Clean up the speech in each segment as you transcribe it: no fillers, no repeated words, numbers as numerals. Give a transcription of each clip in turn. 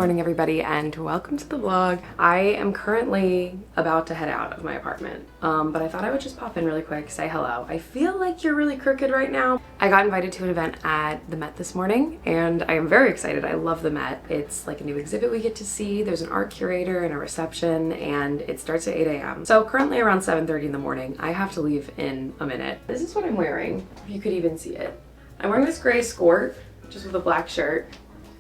morning everybody and welcome to the vlog. I am currently about to head out of my apartment, but I thought I would just pop in really quick, say hello. I feel like you're really crooked right now. I got invited to an event at the Met this morning and I am very excited. I love the Met. It's like a new exhibit we get to see. There's an art curator and a reception and it starts at 8 a.m. So currently around 7:30 in the morning. I have to leave in a minute. This is what I'm wearing, if you could even see it. I'm wearing this gray skirt, just with a black shirt.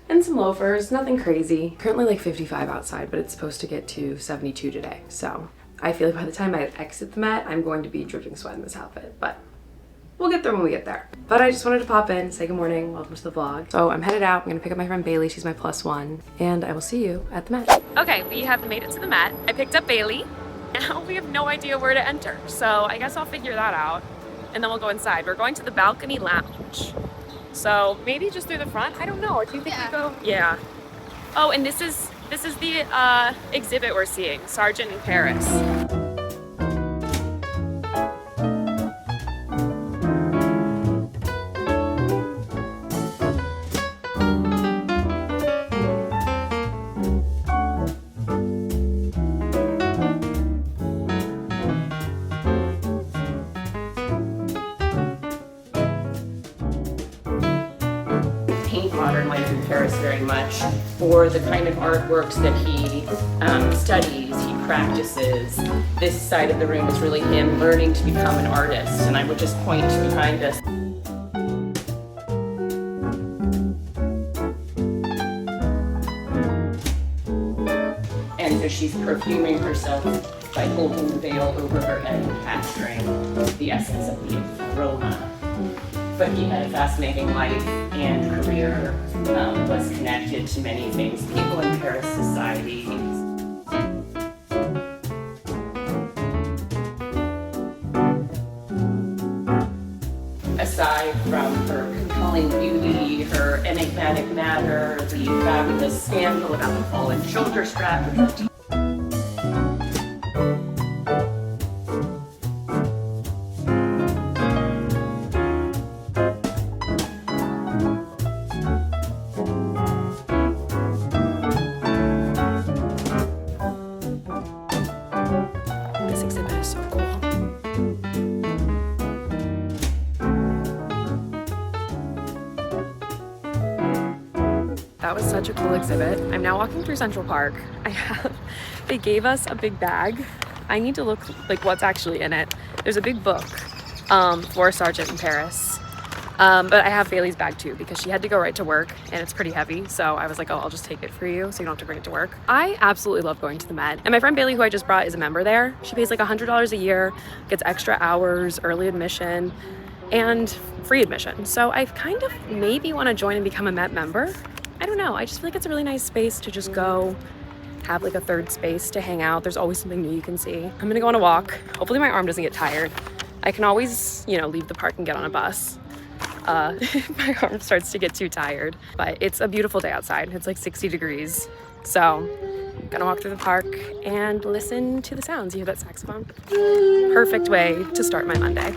And some loafers, nothing crazy. Currently like 55 outside, but it's supposed to get to 72 today. So I feel like by the time I exit the Met, I'm going to be dripping sweat in this outfit, but we'll get there when we get there. But I just wanted to pop in, say good morning, welcome to the vlog. So I'm headed out, I'm gonna pick up my friend Bailey, she's my +1, and I will see you at the Met. Okay, we have made it to the Met. I picked up Bailey. Now we have no idea where to enter. So I guess I'll figure that out and then we'll go inside. We're going to the balcony lounge. So maybe just through the front? I don't know. Do you think we go? Yeah. Oh, and this is the exhibit we're seeing, Sargent Paris. Modern life in Paris very much for the kind of artworks that he studies, he practices. This side of the room is really him learning to become an artist, and I would just point to behind us. And so she's perfuming herself by holding the veil over her head and capturing the essence of the aroma. But he had a fascinating life and career, was connected to many famous people in Paris society. Aside from her compelling beauty, her enigmatic matter, the fabulous scandal about the fallen shoulder strap, that was such a cool exhibit. I'm now walking through Central Park. They gave us a big bag. I need to look like what's actually in it. There's a big book for Sargent Paris. But I have Bailey's bag too because she had to go right to work and it's pretty heavy. So I was like, oh, I'll just take it for you so you don't have to bring it to work. I absolutely love going to the Met. And my friend Bailey, who I just brought, is a member there. She pays like $100 a year, gets extra hours, early admission, and free admission. So I kind of maybe want to join and become a Met member. I don't know, I just feel like it's a really nice space to just go, have like a third space to hang out. There's always something new you can see. I'm gonna go on a walk. Hopefully my arm doesn't get tired. I can always, you know, leave the park and get on a bus if my arm starts to get too tired. But it's a beautiful day outside. It's like 60 degrees. So I'm gonna walk through the park and listen to the sounds. You hear that saxophone? Perfect way to start my Monday.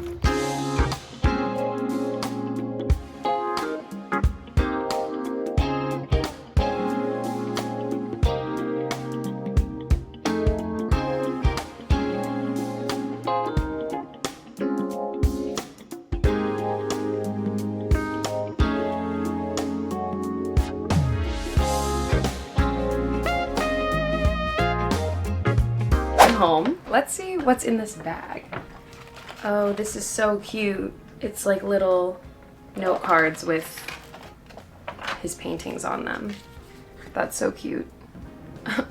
Home. Let's see what's in this bag. Oh, this is so cute. It's like little note cards with his paintings on them. That's so cute.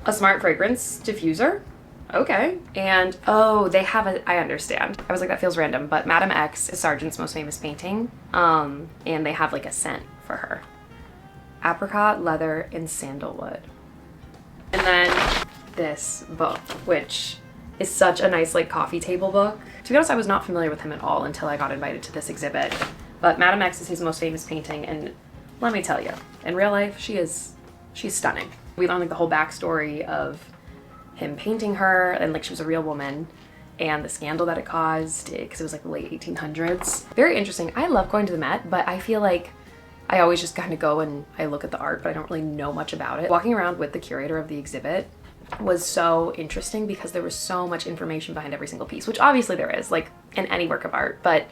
A smart fragrance diffuser. Okay. And oh, they have a, I understand. I was like, that feels random, but Madame X is Sargent's most famous painting. And they have like a scent for her. Apricot, leather, and sandalwood. And then this book, which is such a nice like coffee table book. To be honest, I was not familiar with him at all until I got invited to this exhibit. But Madame X is his most famous painting, and let me tell you, in real life, she's stunning. We learn like the whole backstory of him painting her, and like she was a real woman, and the scandal that it caused because it was like the late 1800s. Very interesting. I love going to the Met, but I feel like I always just kind of go and I look at the art, but I don't really know much about it. Walking around with the curator of the exhibit was so interesting because there was so much information behind every single piece, which obviously there is, like in any work of art, but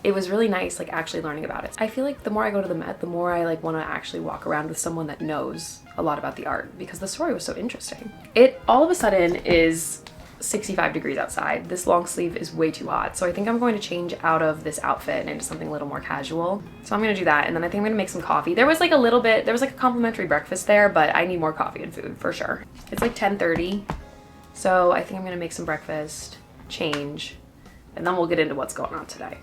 it was really nice, like actually learning about it. I feel like the more I go to the Met, the more I like want to actually walk around with someone that knows a lot about the art because the story was so interesting. It all of a sudden is 65 degrees outside. This long sleeve is way too hot. So I think I'm going to change out of this outfit and into something a little more casual. So I'm gonna do that. And then I think I'm gonna make some coffee. There was like a complimentary breakfast there, but I need more coffee and food for sure. It's like 10:30. So I think I'm gonna make some breakfast, change, and then we'll get into what's going on today.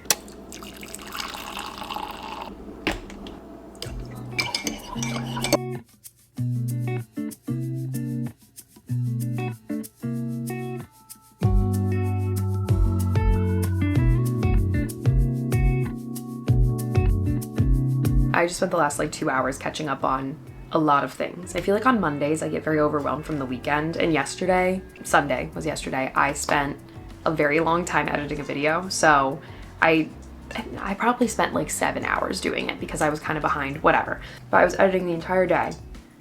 I just spent the last like 2 hours catching up on a lot of things. I feel like on Mondays I get very overwhelmed from the weekend, and Sunday was yesterday, I spent a very long time editing a video. So I probably spent like 7 hours doing it because I was kind of behind, whatever. But I was editing the entire day.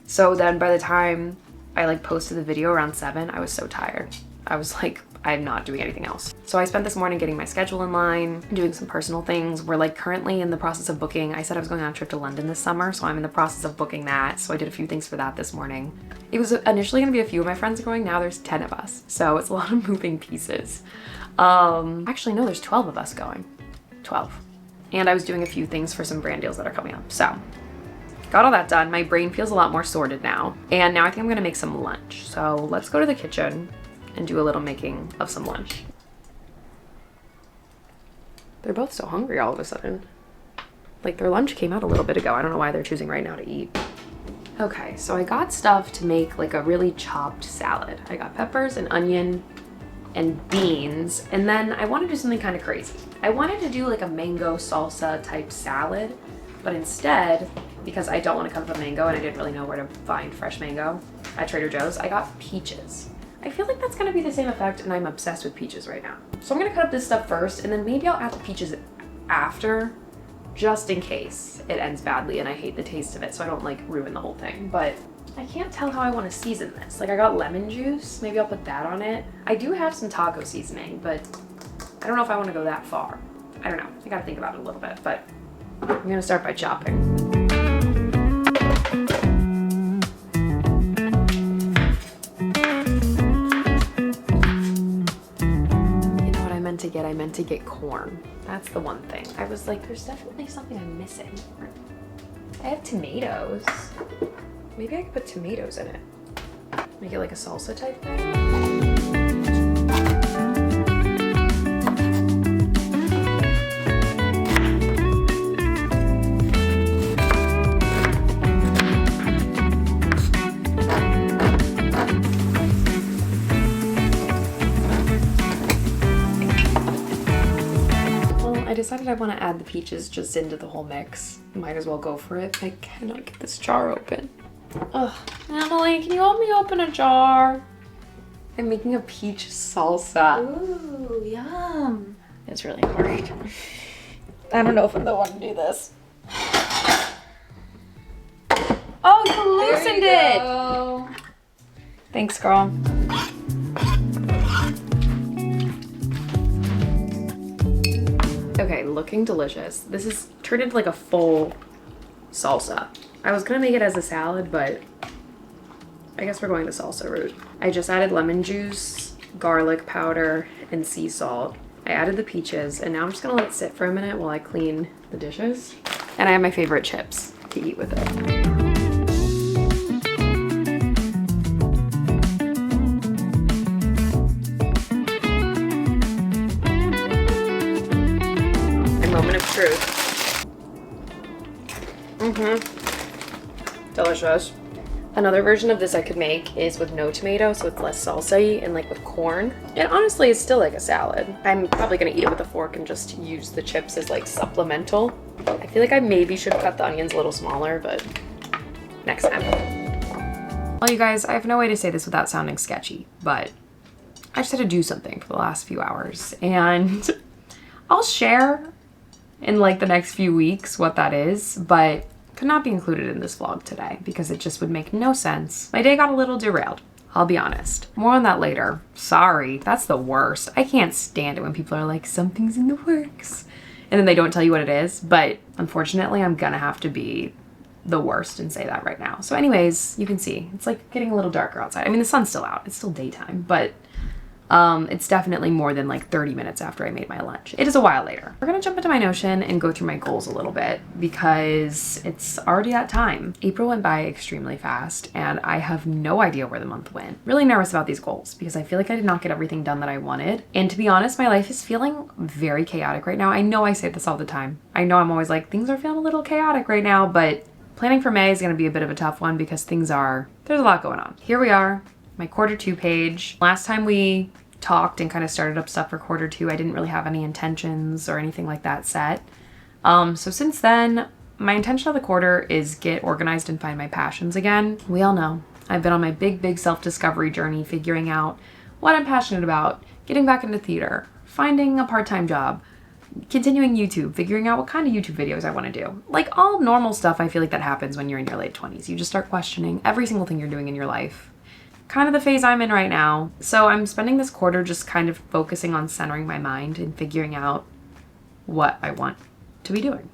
So then by the time I like posted the video around 7, I was so tired. I was like, I'm not doing anything else. So I spent this morning getting my schedule in line, doing some personal things. We're like currently in the process of booking. I said I was going on a trip to London this summer, so I'm in the process of booking that. So I did a few things for that this morning. It was initially gonna be a few of my friends going, now there's 10 of us. So it's a lot of moving pieces. Actually no, there's 12 of us going. 12. And I was doing a few things for some brand deals that are coming up. So got all that done. My brain feels a lot more sorted now. And now I think I'm gonna make some lunch. So let's go to the kitchen and do a little making of some lunch. They're both so hungry all of a sudden. Like their lunch came out a little bit ago. I don't know why they're choosing right now to eat. Okay, so I got stuff to make like a really chopped salad. I got peppers and onion and beans, and then I want to do something kind of crazy. I wanted to do like a mango salsa type salad, but instead, because I don't want to cut up a mango and I didn't really know where to find fresh mango at Trader Joe's, I got peaches. I feel like that's gonna be the same effect, and I'm obsessed with peaches right now. So I'm gonna cut up this stuff first, and then maybe I'll add the peaches after, just in case it ends badly and I hate the taste of it, so I don't like ruin the whole thing. But I can't tell how I wanna season this. Like I got lemon juice, maybe I'll put that on it. I do have some taco seasoning, but I don't know if I wanna go that far. I don't know, I gotta think about it a little bit, but I'm gonna start by chopping. I meant to get corn. That's the one thing. I was like, there's definitely something I'm missing. I have tomatoes. Maybe I could put tomatoes in it. Make it like a salsa type thing. I decided I want to add the peaches just into the whole mix. Might as well go for it. I cannot get this jar open. Ugh, Emily, can you help me open a jar? I'm making a peach salsa. Ooh, yum. It's really hard. I don't know if I'm the one to do this. Oh, you loosened it! Thanks, girl. Okay, looking delicious. This is turned into like a full salsa. I was gonna make it as a salad, but I guess we're going the salsa route. I just added lemon juice, garlic powder, and sea salt. I added the peaches, and now I'm just gonna let it sit for a minute while I clean the dishes. And I have my favorite chips to eat with it. Moment of truth. Delicious. Another version of this I could make is with no tomato, so it's less salsa-y, and like with corn. It honestly is still like a salad. I'm probably gonna eat it with a fork and just use the chips as like supplemental. I feel like I maybe should cut the onions a little smaller, but next time. Well, you guys, I have no way to say this without sounding sketchy, but I just had to do something for the last few hours, and I'll share in like the next few weeks what that is, but could not be included in this vlog today because it just would make no sense. My day got a little derailed. I'll be honest. More on that later. Sorry, that's the worst. I can't stand it when people are like, something's in the works, and then they don't tell you what it is. But unfortunately, I'm gonna have to be the worst and say that right now. So anyways, you can see it's like getting a little darker outside. I mean, the sun's still out. It's still daytime, but it's definitely more than like 30 minutes after I made my lunch. It is a while later. We're gonna jump into my Notion and go through my goals a little bit because it's already that time. April went by extremely fast and I have no idea where the month went. Really nervous about these goals because I feel like I did not get everything done that I wanted. And to be honest, my life is feeling very chaotic right now. I know I say this all the time. I know I'm always like, things are feeling a little chaotic right now, but planning for May is gonna be a bit of a tough one because there's a lot going on. Here we are, my Q2 page. Last time we talked and kind of started up stuff for Q2, I didn't really have any intentions or anything like that set. So since then, my intention of the quarter is get organized and find my passions again. We all know I've been on my big self-discovery journey, figuring out what I'm passionate about, getting back into theater, finding a part-time job, continuing YouTube, figuring out what kind of YouTube videos I want to do. Like all normal stuff, I feel like that happens when you're in your late 20s. You just start questioning every single thing you're doing in your life. Kind of the phase I'm in right now. So I'm spending this quarter just kind of focusing on centering my mind and figuring out what I want to be doing.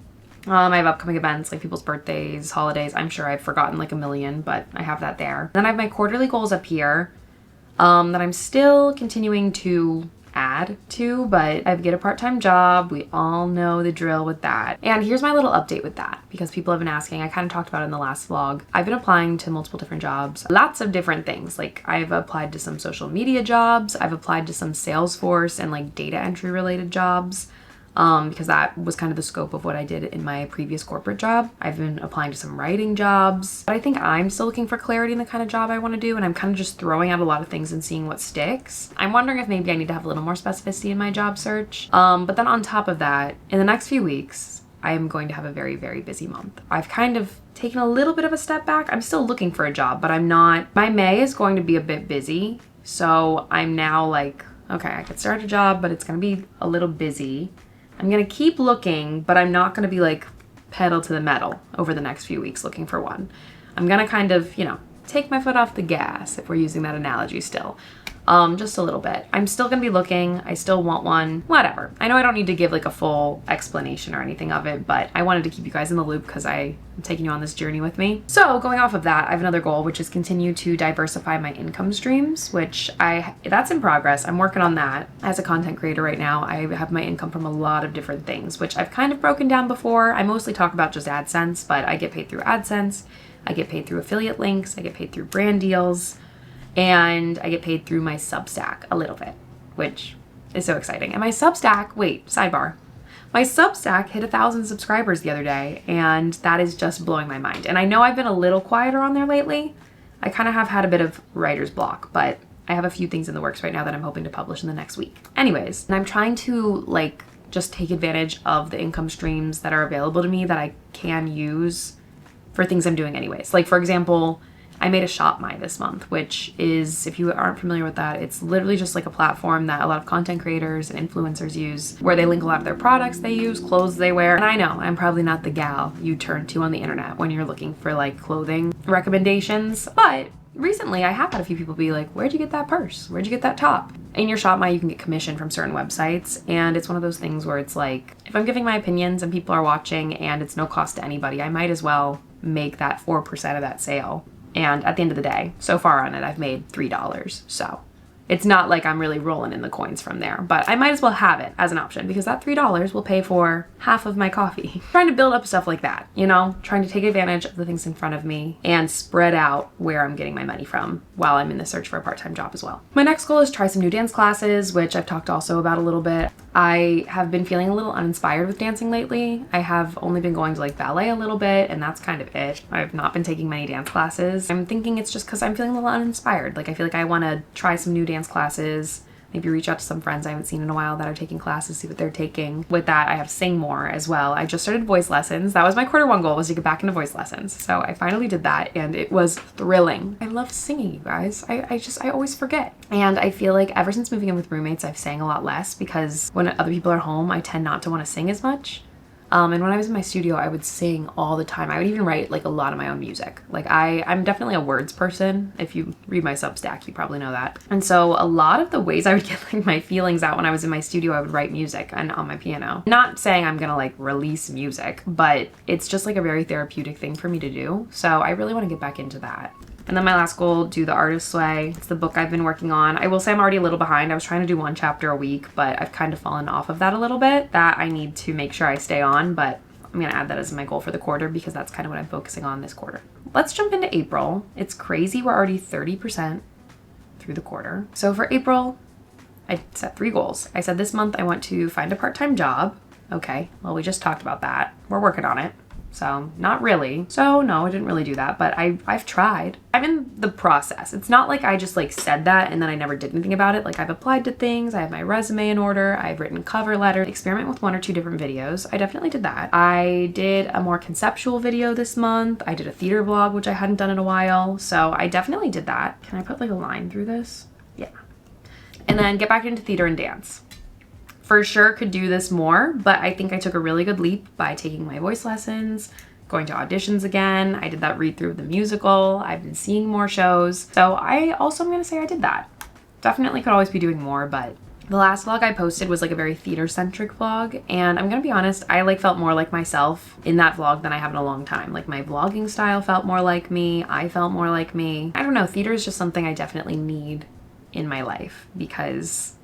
I have upcoming events like people's birthdays, holidays. I'm sure I've forgotten like a million, but I have that there. Then I have my quarterly goals up here that I'm still continuing to add to, but I get a part-time job. We all know the drill with that. And here's my little update with that because people have been asking. I kind of talked about it in the last vlog. I've been applying to multiple different jobs, lots of different things. Like I've applied to some social media jobs. I've applied to some Salesforce and like data entry related jobs. Because that was kind of the scope of what I did in my previous corporate job. I've been applying to some writing jobs, but I think I'm still looking for clarity in the kind of job I want to do, and I'm kind of just throwing out a lot of things and seeing what sticks. I'm wondering if maybe I need to have a little more specificity in my job search. But then on top of that, in the next few weeks, I am going to have a very busy month. I've kind of taken a little bit of a step back. I'm still looking for a job, but I'm not. My May is going to be a bit busy, so I'm now like, okay, I could start a job, but it's going to be a little busy. I'm gonna keep looking, but I'm not gonna be like pedal to the metal over the next few weeks looking for one. I'm gonna kind of, take my foot off the gas, if we're using that analogy still. Just a little bit. I'm still gonna be looking. I still want one, whatever. I know I don't need to give like a full explanation or anything of it, but I wanted to keep you guys in the loop because I'm taking you on this journey with me. So going off of that, I have another goal, which is continue to diversify my income streams, which that's in progress. I'm working on that. As a content creator right now, I have my income from a lot of different things, which I've kind of broken down before. I mostly talk about just AdSense, but I get paid through AdSense. I get paid through affiliate links. I get paid through brand deals. And I get paid through my Substack a little bit, which is so exciting. And my Substack, wait, sidebar. My Substack hit 1,000 subscribers the other day, and that is just blowing my mind. And I know I've been a little quieter on there lately. I kind of have had a bit of writer's block, but I have a few things in the works right now that I'm hoping to publish in the next week. Anyways, and I'm trying to like just take advantage of the income streams that are available to me that I can use for things I'm doing anyways. Like for example, I made a Shop My this month, which is, if you aren't familiar with that, it's literally just like a platform that a lot of content creators and influencers use where they link a lot of their products they use, clothes they wear. And I know I'm probably not the gal you turn to on the internet when you're looking for like clothing recommendations, but recently I have had a few people be like, where'd you get that purse? Where'd you get that top? In your Shop My, you can get commission from certain websites. And it's one of those things where it's like, if I'm giving my opinions and people are watching and it's no cost to anybody, I might as well make that 4% of that sale. And at the end of the day, so far on it, I've made $3. So it's not like I'm really rolling in the coins from there, but I might as well have it as an option because that $3 will pay for half of my coffee. Trying to build up stuff like that, trying to take advantage of the things in front of me and spread out where I'm getting my money from while I'm in the search for a part-time job as well. My next goal is try some new dance classes, which I've talked also about a little bit. I have been feeling a little uninspired with dancing lately. I have only been going to like ballet a little bit, and that's kind of it. I've not been taking many dance classes. I'm thinking it's just because I'm feeling a little uninspired. Like I feel like I want to try some new dance classes, maybe reach out to some friends I haven't seen in a while that are taking classes, see what they're taking. With that, I have Sing More as well. I just started voice lessons. That was my Q1 goal, was to get back into voice lessons. So I finally did that and it was thrilling. I love singing, you guys. I always forget. And I feel like ever since moving in with roommates, I've sang a lot less because when other people are home, I tend not to want to sing as much. And when I was in my studio, I would sing all the time. I would even write like a lot of my own music. Like I'm definitely a words person. If you read my Substack, you probably know that. And so a lot of the ways I would get like my feelings out when I was in my studio, I would write music and on my piano. Not saying I'm gonna like release music, but it's just like a very therapeutic thing for me to do. So I really want to get back into that. And then my last goal, do The Artist's Way. It's the book I've been working on. I will say I'm already a little behind. I was trying to do 1 chapter a week, but I've kind of fallen off of that a little bit. That I need to make sure I stay on, but I'm gonna add that as my goal for the quarter because that's kind of what I'm focusing on this quarter. Let's jump into April. It's crazy, we're already 30% through the quarter. So for April, I set 3 goals. I said this month I want to find a part-time job. Okay, well we just talked about that. We're working on it. So not really. So no, I didn't really do that, but I've tried. I'm in the process. It's not like I just like said that and then I never did anything about it. Like I've applied to things, I have my resume in order, I've written cover letter, experiment with 1 or 2 different videos. I definitely did that. I did a more conceptual video this month. I did a theater vlog, which I hadn't done in a while. So I definitely did that. Can I put like a line through this? Yeah. And then get back into theater and dance. For sure could do this more, but I think I took a really good leap by taking my voice lessons, going to auditions again. I did that read through of the musical. I've been seeing more shows. So I also am gonna say I did that. Definitely could always be doing more, but the last vlog I posted was like a very theater-centric vlog, and I'm gonna be honest, I like felt more like myself in that vlog than I have in a long time. Like my vlogging style felt more like me. I felt more like me. I don't know, theater is just something I definitely need in my life because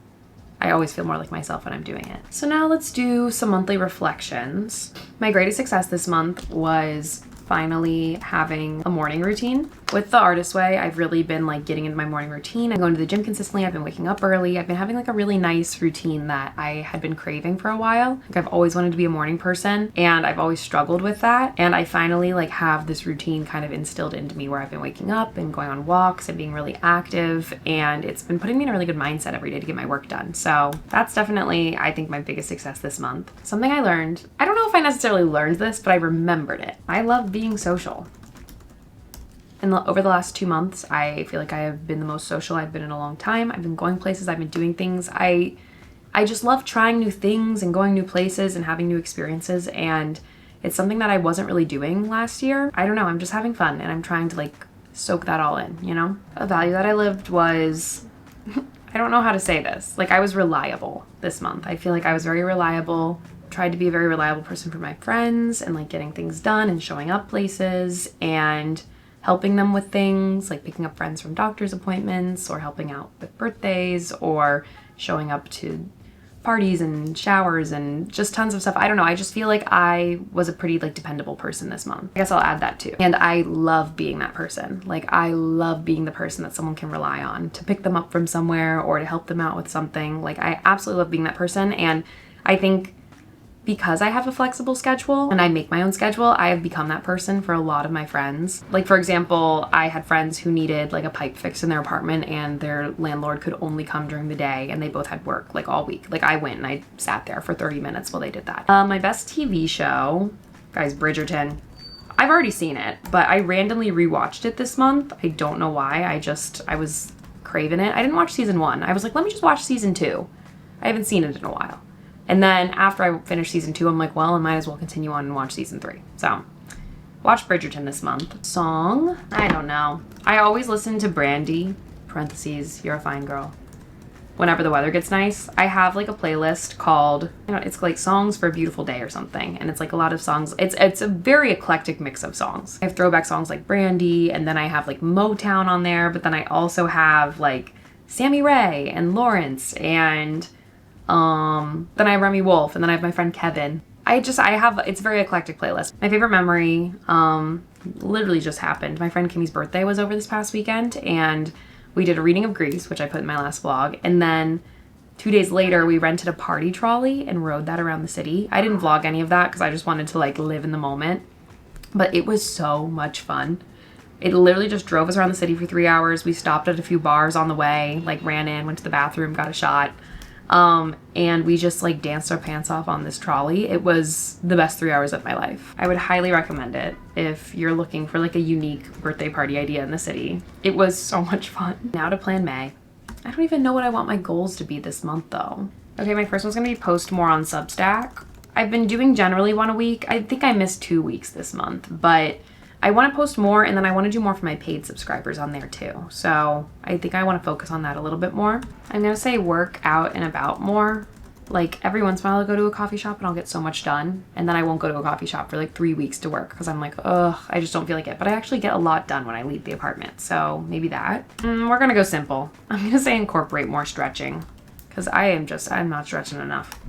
I always feel more like myself when I'm doing it. So now let's do some monthly reflections. My greatest success this month was finally having a morning routine. With The Artist's Way, I've really been like getting into my morning routine. I'm going to the gym consistently. I've been waking up early. I've been having like a really nice routine that I had been craving for a while. Like I've always wanted to be a morning person and I've always struggled with that. And I finally like have this routine kind of instilled into me where I've been waking up and going on walks and being really active. And it's been putting me in a really good mindset every day to get my work done. So that's definitely, I think, my biggest success this month. Something I learned, I don't know if I necessarily learned this, but I remembered it. I love being social. And over the last 2 months, I feel like I have been the most social I've been in a long time. I've been going places, I've been doing things. I just love trying new things and going new places and having new experiences. And it's something that I wasn't really doing last year. I don't know, I'm just having fun and I'm trying to like soak that all in, you know? A value that I lived was, I don't know how to say this. Like I was reliable this month. I feel like I was very reliable. Tried to be a very reliable person for my friends and like getting things done and showing up places and helping them with things like picking up friends from doctor's appointments or helping out with birthdays or showing up to parties and showers and just tons of stuff. I don't know. I just feel like I was a pretty like dependable person this month. I guess I'll add that too. And I love being that person. Like I love being the person that someone can rely on to pick them up from somewhere or to help them out with something. Like I absolutely love being that person. And I think because I have a flexible schedule and I make my own schedule, I have become that person for a lot of my friends. Like for example, I had friends who needed like a pipe fixed in their apartment and their landlord could only come during the day and they both had work like all week. Like I went and I sat there for 30 minutes while they did that. My best TV show, guys, Bridgerton. I've already seen it, but I randomly rewatched it this month. I don't know why, I was craving it. I didn't watch season 1. I was like, let me just watch season 2. I haven't seen it in a while. And then after I finished season 2, I'm like, well, I might as well continue on and watch season 3. So, watch Bridgerton this month. Song? I don't know. I always listen to Brandy, parentheses, You're a Fine Girl, whenever the weather gets nice. I have like a playlist called, it's like Songs for a Beautiful Day or something. And it's like a lot of songs. It's a very eclectic mix of songs. I have throwback songs like Brandy, and then I have like Motown on there, but then I also have like Sammy Ray and Lawrence and then I have Remy Wolf, and then I have my friend Kevin. It's a very eclectic playlist. My favorite memory, literally just happened. My friend Kimmy's birthday was over this past weekend, and we did a reading of Grease, which I put in my last vlog, and then 2 days later, we rented a party trolley and rode that around the city. I didn't vlog any of that because I just wanted to like live in the moment, but it was so much fun. It literally just drove us around the city for 3 hours. We stopped at a few bars on the way, like ran in, went to the bathroom, got a shot. And we just like danced our pants off on this trolley. It was the best 3 hours of my life. I would highly recommend it if you're looking for like a unique birthday party idea in the city. It was so much fun. Now to plan May. I don't even know what I want my goals to be this month though. Okay, my first one's gonna be post more on Substack. I've been doing generally one a week. I think I missed 2 weeks this month, but I want to post more, and then I want to do more for my paid subscribers on there too. So I think I want to focus on that a little bit more. I'm going to say work out and about more. Like every once in a while I'll go to a coffee shop and I'll get so much done, and then I won't go to a coffee shop for like 3 weeks to work because I'm like, ugh, I just don't feel like it. But I actually get a lot done when I leave the apartment. So maybe that. We're going to go simple. I'm going to say incorporate more stretching because I'm not stretching enough.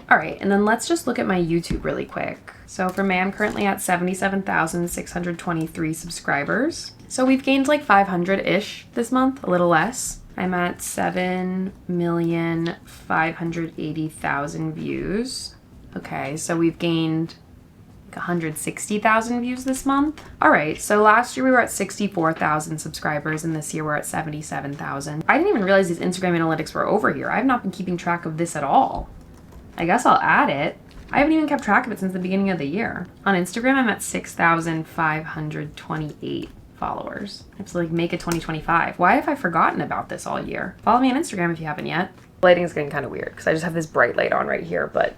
All right, and then let's just look at my YouTube really quick. So for me, I'm currently at 77,623 subscribers. So we've gained like 500-ish this month, a little less. I'm at 7,580,000 views. Okay, so we've gained like 160,000 views this month. All right, so last year we were at 64,000 subscribers, and this year we're at 77,000. I didn't even realize these Instagram analytics were over here. I've not been keeping track of this at all. I guess I'll add it. I haven't even kept track of it since the beginning of the year. On Instagram, I'm at 6,528 followers. I have to like make it 2025. Why have I forgotten about this all year? Follow me on Instagram if you haven't yet. Lighting is getting kind of weird because I just have this bright light on right here, but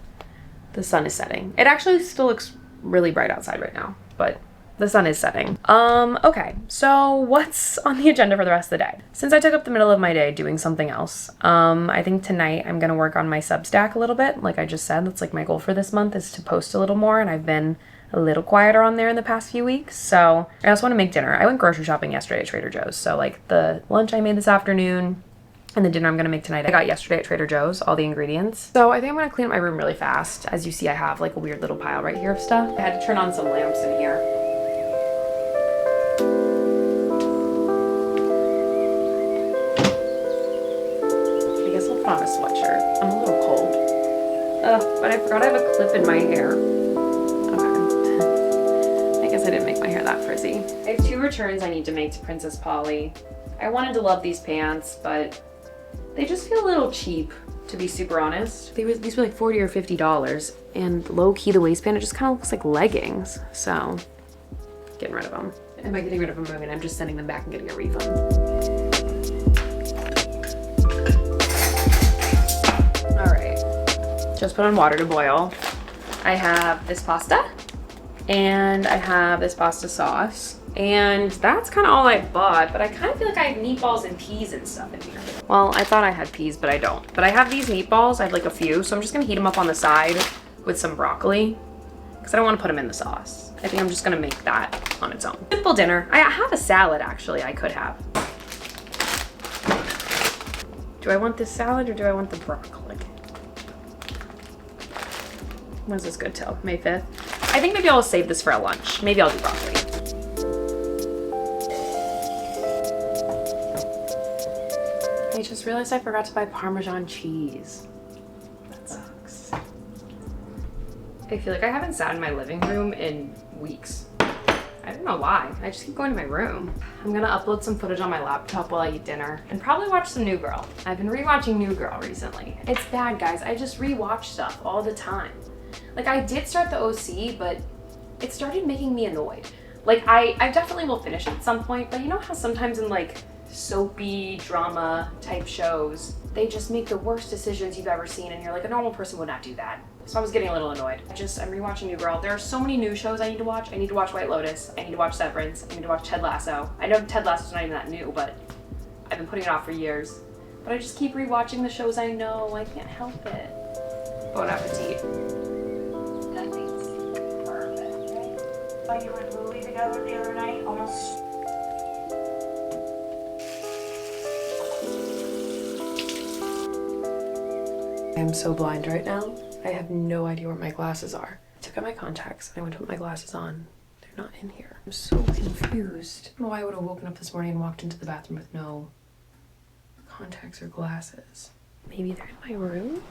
the sun is setting. It actually still looks really bright outside right now, but the sun is setting. Okay, so what's on the agenda for the rest of the day? Since I took up the middle of my day doing something else, I think tonight I'm gonna work on my Substack a little bit. Like I just said, that's like my goal for this month is to post a little more, and I've been a little quieter on there in the past few weeks. So I also want to make dinner. I went grocery shopping yesterday at Trader Joe's. So like the lunch I made this afternoon and the dinner I'm gonna make tonight, I got yesterday at Trader Joe's, all the ingredients. So I think I'm gonna clean up my room really fast. As you see, I have like a weird little pile right here of stuff. I had to turn on some lamps in here. I guess I'll put on a sweatshirt. I'm a little cold. But I forgot I have a clip in my hair. I guess I didn't make my hair that frizzy. I have 2 returns I need to make to Princess Polly. I wanted to love these pants, but they just feel a little cheap, to be super honest. These were like $40 or $50, and low-key the waistband, it just kind of looks like leggings. So, getting rid of them. And by getting rid of them, I mean I'm just sending them back and getting a refund. All right, just put on water to boil. I have this pasta, and I have this pasta sauce, and that's kind of all I bought, but I kind of feel like I have meatballs and peas and stuff in here. Well, I thought I had peas, but I don't. But I have these meatballs, I have like a few, so I'm just gonna heat them up on the side with some broccoli, because I don't want to put them in the sauce. I think I'm just gonna make that on its own. Simple dinner. I have a salad, actually, I could have. Do I want this salad or do I want the broccoli? When's this good till? May 5th? I think maybe I'll save this for a lunch. Maybe I'll do broccoli. I just realized I forgot to buy Parmesan cheese. That sucks. I feel like I haven't sat in my living room in weeks. I don't know why. I just keep going to my room. I'm gonna upload some footage on my laptop while I eat dinner and probably watch some New Girl. I've been rewatching New Girl recently. It's bad, guys. I just rewatch stuff all the time. Like I did start the OC, but it started making me annoyed. Like I definitely will finish it at some point, but you know how sometimes in like soapy drama type shows, they just make the worst decisions you've ever seen and you're like, a normal person would not do that. So I was getting a little annoyed. I'm rewatching New Girl. There are so many new shows I need to watch. I need to watch White Lotus. I need to watch Severance. I need to watch Ted Lasso. I know Ted Lasso's not even that new, but I've been putting it off for years. But I just keep rewatching the shows I know. I can't help it. Bon appetit. Nothing's perfect, right? Oh, you went to a movie together the other night? Almost. I'm so blind right now. I have no idea where my glasses are. I took out my contacts and I went to put my glasses on. They're not in here. I'm so confused. I don't know why I would have woken up this morning and walked into the bathroom with no contacts or glasses. Maybe they're in my room?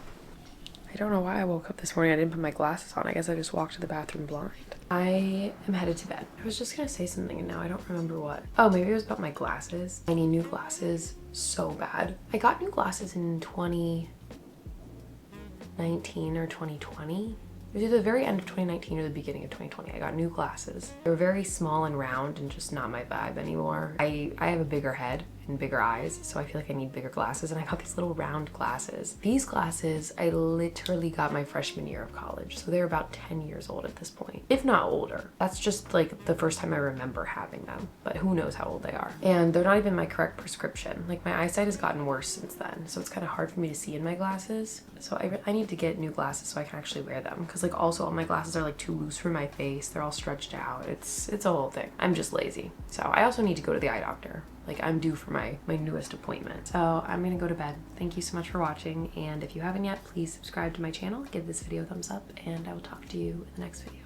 I don't know why I woke up this morning. I didn't put my glasses on. I guess I just walked to the bathroom blind. I am headed to bed. I was just gonna say something and now I don't remember what. Oh, maybe it was about my glasses. I need new glasses so bad. I got new glasses in 2019 or 2020. It was either the very end of 2019 or the beginning of 2020. I got new glasses. They were very small and round and just not my vibe anymore. I have a bigger head and bigger eyes, so I feel like I need bigger glasses, and I got these little round glasses. These glasses I literally got my freshman year of college, so they're about 10 years old at this point, if not older. That's just like the first time I remember having them, but who knows how old they are. And they're not even my correct prescription. Like, my eyesight has gotten worse since then, so it's kind of hard for me to see in my glasses. So I need to get new glasses so I can actually wear them, because like also all my glasses are like too loose for my face. They're all stretched out. It's a whole thing. I'm just lazy. So I also need to go to the eye doctor. Like, I'm due for my newest appointment. So I'm gonna go to bed. Thank you so much for watching, and if you haven't yet, please subscribe to my channel, give this video a thumbs up, and I will talk to you in the next video.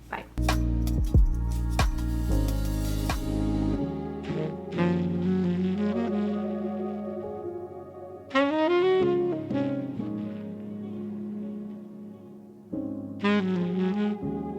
Bye.